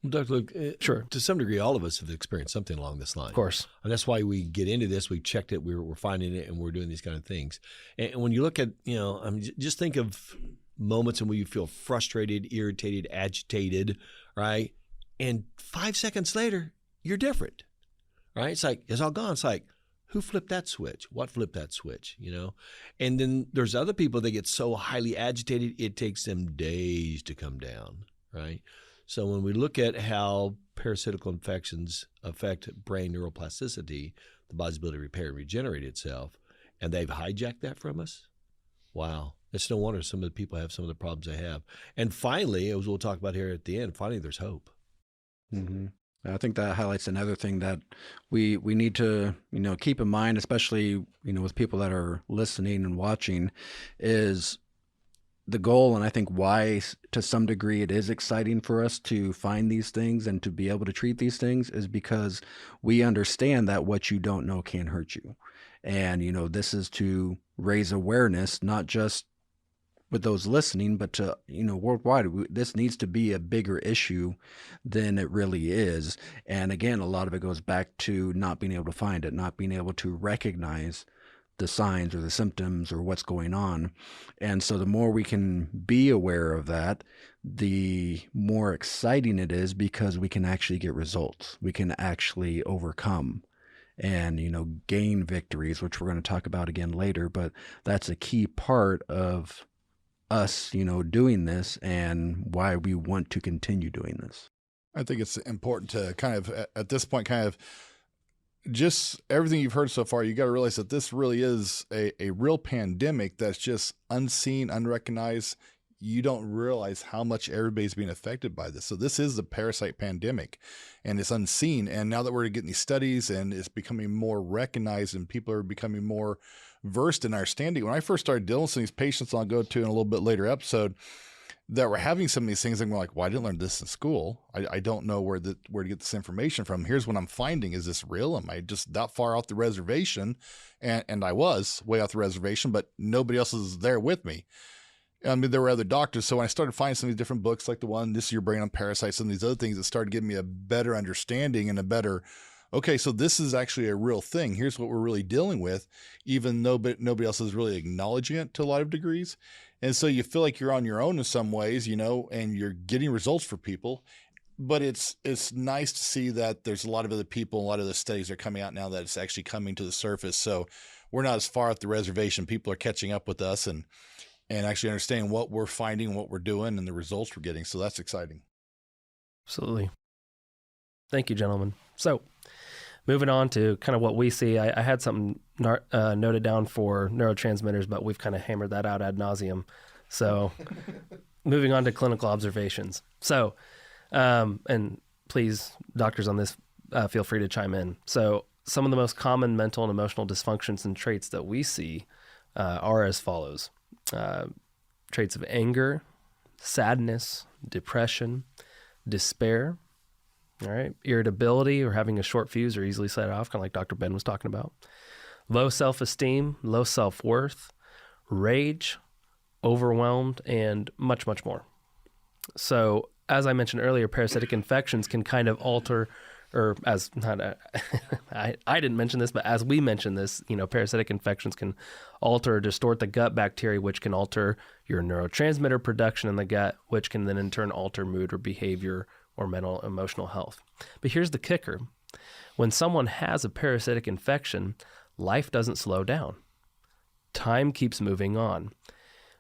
Dr. Luke, sure. To some degree, all of us have experienced something along this line. Of course. And that's why we get into this. We checked it. We're finding it, and we're doing these kind of things. And when you look at, just think of moments in where you feel frustrated, irritated, agitated, right? And 5 seconds later, you're different, right? It's like, it's all gone. It's like, who flipped that switch? What flipped that switch, And then there's other people that get so highly agitated, it takes them days to come down, right? So when we look at how parasitical infections affect brain neuroplasticity, the body's ability to repair and regenerate itself, and they've hijacked that from us, wow. It's no wonder some of the people have some of the problems they have. And finally, as we'll talk about here at the end, finally there's hope. Mm-hmm. I think that highlights another thing that we need to, keep in mind, especially, with people that are listening and watching, is the goal. And I think why, to some degree, it is exciting for us to find these things and to be able to treat these things is because we understand that what you don't know can hurt you. And, this is to raise awareness, not just with those listening, but to, worldwide. This needs to be a bigger issue than it really is. And again, a lot of it goes back to not being able to find it, not being able to recognize the signs or the symptoms or what's going on. And so the more we can be aware of that, the more exciting it is because we can actually get results. We can actually overcome and, gain victories, which we're going to talk about again later. But that's a key part of us, doing this and why we want to continue doing this. I think it's important to kind of, at this point, kind of just everything you've heard so far, you got to realize that this really is a real pandemic that's just unseen, unrecognized. You don't realize how much everybody's being affected by this. So this is the parasite pandemic and it's unseen. And now that we're getting these studies and it's becoming more recognized and people are becoming more versed in our standing. When I first started dealing with some of these patients, I'll go to in a little bit later episode, that were having some of these things, I'm like, well, I didn't learn this in school. I don't know where to get this information from. Here's what I'm finding. Is this real? Am I just that far off the reservation? And I was way off the reservation, but nobody else is there with me. I mean, there were other doctors. So when I started finding some of these different books, like the one, This Is Your Brain on Parasites, and these other things, that started giving me a better understanding and a better, okay, so this is actually a real thing. Here's what we're really dealing with, even though nobody else is really acknowledging it to a lot of degrees. And so you feel like you're on your own in some ways, and you're getting results for people. But it's nice to see that there's a lot of other people, a lot of the studies are coming out now that it's actually coming to the surface. So we're not as far off the reservation. People are catching up with us and actually understanding what we're finding, what we're doing, and the results we're getting. So that's exciting. Absolutely. Thank you, gentlemen. So moving on to kind of what we see, I had something noted down for neurotransmitters, but we've kind of hammered that out ad nauseum. So moving on to clinical observations. So, and please, doctors on this, feel free to chime in. So some of the most common mental and emotional dysfunctions and traits that we see are as follows. Traits of anger, sadness, depression, despair, all right, irritability or having a short fuse or easily set off, kind of like Dr. Ben was talking about, low self-esteem, low self-worth, rage, overwhelmed, and much, much more. So as I mentioned earlier, parasitic infections can kind of alter, or as not, I didn't mention this, but as we mentioned this, parasitic infections can alter or distort the gut bacteria, which can alter your neurotransmitter production in the gut, which can then in turn alter mood or behavior or mental, emotional health. But here's the kicker. When someone has a parasitic infection, life doesn't slow down. Time keeps moving on.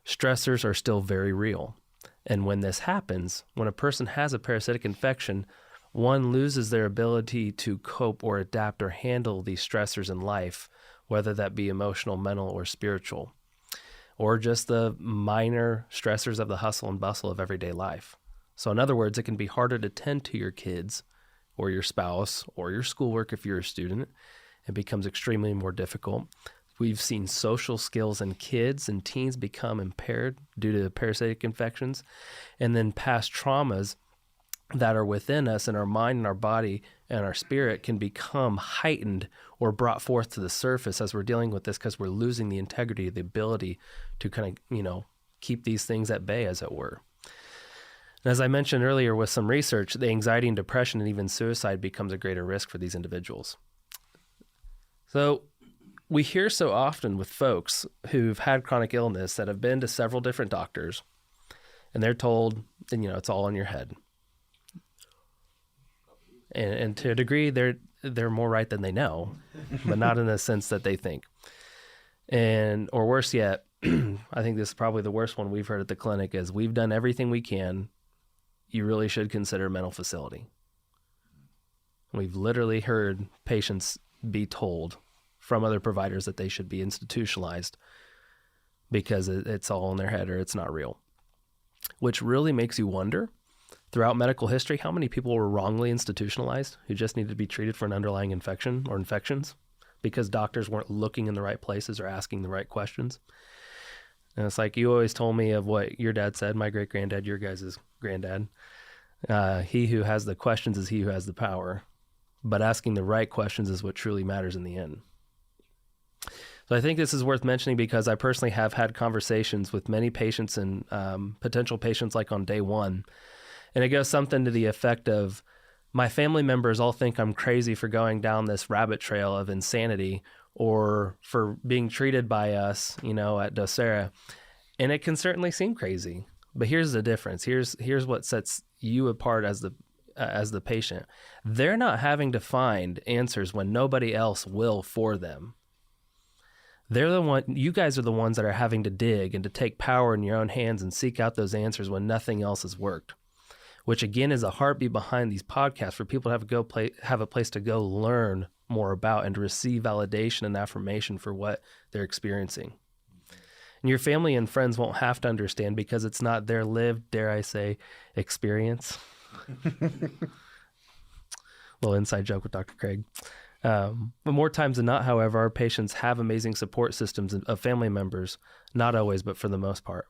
Stressors are still very real. And when this happens, when a person has a parasitic infection, one loses their ability to cope or adapt or handle these stressors in life, whether that be emotional, mental, or spiritual, or just the minor stressors of the hustle and bustle of everyday life. So in other words, it can be harder to tend to your kids or your spouse or your schoolwork if you're a student. It becomes extremely more difficult. We've seen social skills in kids and teens become impaired due to parasitic infections, and then past traumas that are within us in our mind and our body and our spirit can become heightened or brought forth to the surface as we're dealing with this, because we're losing the integrity, the ability to kind of, keep these things at bay, as it were. And as I mentioned earlier with some research, the anxiety and depression and even suicide becomes a greater risk for these individuals. So we hear so often with folks who've had chronic illness that have been to several different doctors, and they're told, it's all in your head. And to a degree, they're more right than they know, but not in the sense that they think. Or worse yet, I think this is probably the worst one we've heard at the clinic is, we've done everything we can. You really should consider a mental facility. We've literally heard patients be told from other providers that they should be institutionalized because it's all in their head or it's not real, which really makes you wonder, throughout medical history, how many people were wrongly institutionalized who just needed to be treated for an underlying infection or infections because doctors weren't looking in the right places or asking the right questions. And it's like you always told me of what your dad said, my great-granddad, your guys' granddad. He who has the questions is he who has the power, but asking the right questions is what truly matters in the end. So I think this is worth mentioning because I personally have had conversations with many patients and potential patients like on day one. And it goes something to the effect of, my family members all think I'm crazy for going down this rabbit trail of insanity or for being treated by us, at Docere. And it can certainly seem crazy, but here's the difference. Here's what sets you apart as the patient. They're not having to find answers when nobody else will for them. You guys are the ones that are having to dig and to take power in your own hands and seek out those answers when nothing else has worked, which again is a heartbeat behind these podcasts for people to have a place to go learn more about and to receive validation and affirmation for what they're experiencing. And your family and friends won't have to understand because it's not their lived, dare I say, experience. Little inside joke with Dr. Craig. But more times than not, however, our patients have amazing support systems of family members, not always, but for the most part.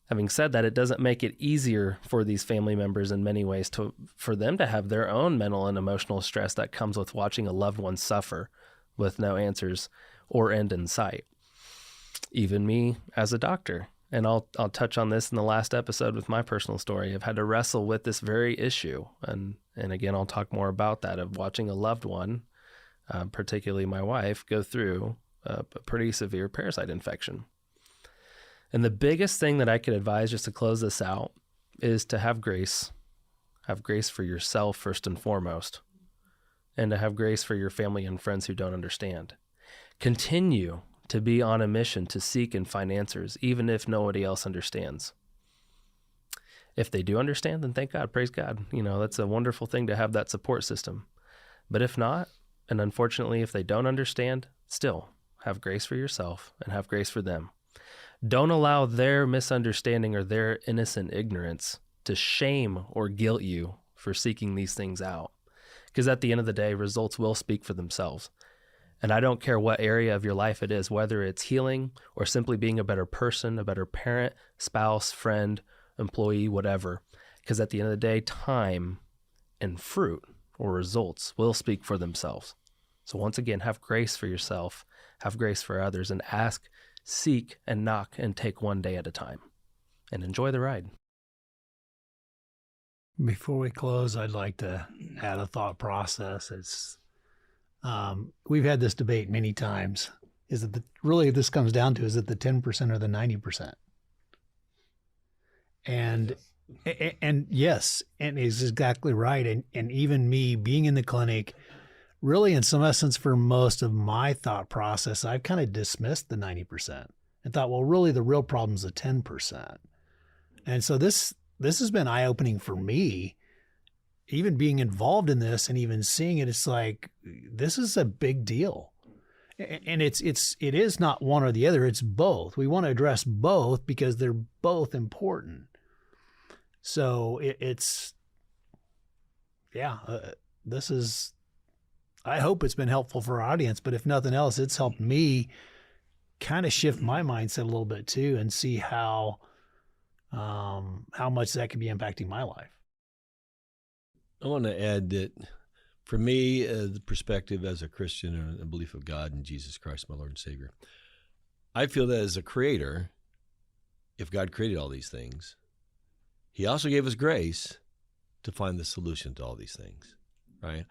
Having said that, it doesn't make it easier for these family members in many ways for them to have their own mental and emotional stress that comes with watching a loved one suffer with no answers or end in sight. Even me as a doctor, and I'll touch on this in the last episode with my personal story, I've had to wrestle with this very issue. And again, I'll talk more about that, of watching a loved one, particularly my wife, go through a pretty severe parasite infection. And the biggest thing that I could advise, just to close this out, is to have grace. Have grace for yourself first and foremost, and to have grace for your family and friends who don't understand. Continue to be on a mission to seek and find answers, even if nobody else understands. If they do understand, then thank God, praise God. That's a wonderful thing to have that support system. But if not, and unfortunately, if they don't understand, still have grace for yourself, and have grace for them. Don't allow their misunderstanding or their innocent ignorance to shame or guilt you for seeking these things out. Because at the end of the day, results will speak for themselves. And I don't care what area of your life it is, whether it's healing or simply being a better person, a better parent, spouse, friend, employee, whatever. Because at the end of the day, time and fruit or results will speak for themselves. So once again, have grace for yourself, have grace for others, and ask, seek, and knock, and take one day at a time. And enjoy the ride. Before we close, I'd like to add a thought process. It's we've had this debate many times. Is it really this comes down to, is it the 10% or the 90%? And yes, and it's exactly right. And even me being in the clinic, really in some essence for most of my thought process, I've kind of dismissed the 90% and thought, well, really the real problem is the 10%. And so this has been eye-opening for me, even being involved in this and even seeing it. It's like, this is a big deal. And it is not one or the other, it's both. We want to address both because they're both important. So I hope it's been helpful for our audience, but if nothing else, it's helped me kind of shift my mindset a little bit too and see how much that could be impacting my life. I want to add that for me, the perspective as a Christian and a belief of God in Jesus Christ, my Lord and Savior, I feel that as a creator, if God created all these things, he also gave us grace to find the solution to all these things, right?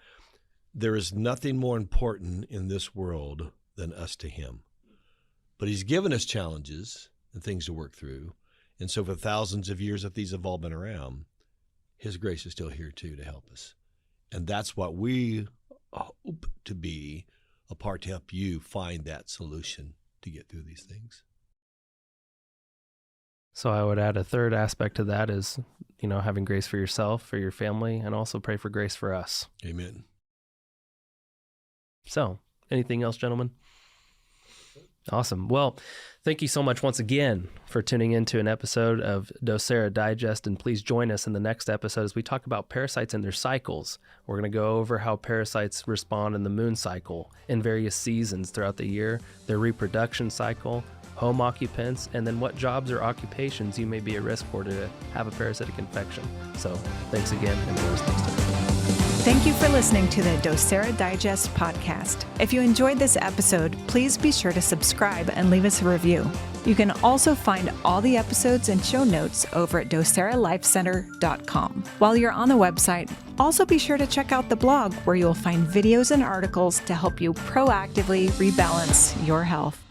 There is nothing more important in this world than us to him. But he's given us challenges and things to work through. And so for thousands of years that these have all been around, his grace is still here too to help us. And that's what we hope to be, a part to help you find that solution to get through these things. So I would add a third aspect to that is, having grace for yourself, for your family, and also pray for grace for us. Amen. So, anything else, gentlemen? Awesome. Well, thank you so much once again for tuning into an episode of Docere Digest, and please join us in the next episode as we talk about parasites and their cycles. We're going to go over how parasites respond in the moon cycle in various seasons throughout the year, their reproduction cycle, home occupants, and then what jobs or occupations you may be at risk for to have a parasitic infection. So thanks again, and join us next time. Thank you for listening to the Docere Digest podcast. If you enjoyed this episode, please be sure to subscribe and leave us a review. You can also find all the episodes and show notes over at docerelifecenter.com. While you're on the website, also be sure to check out the blog where you'll find videos and articles to help you proactively rebalance your health.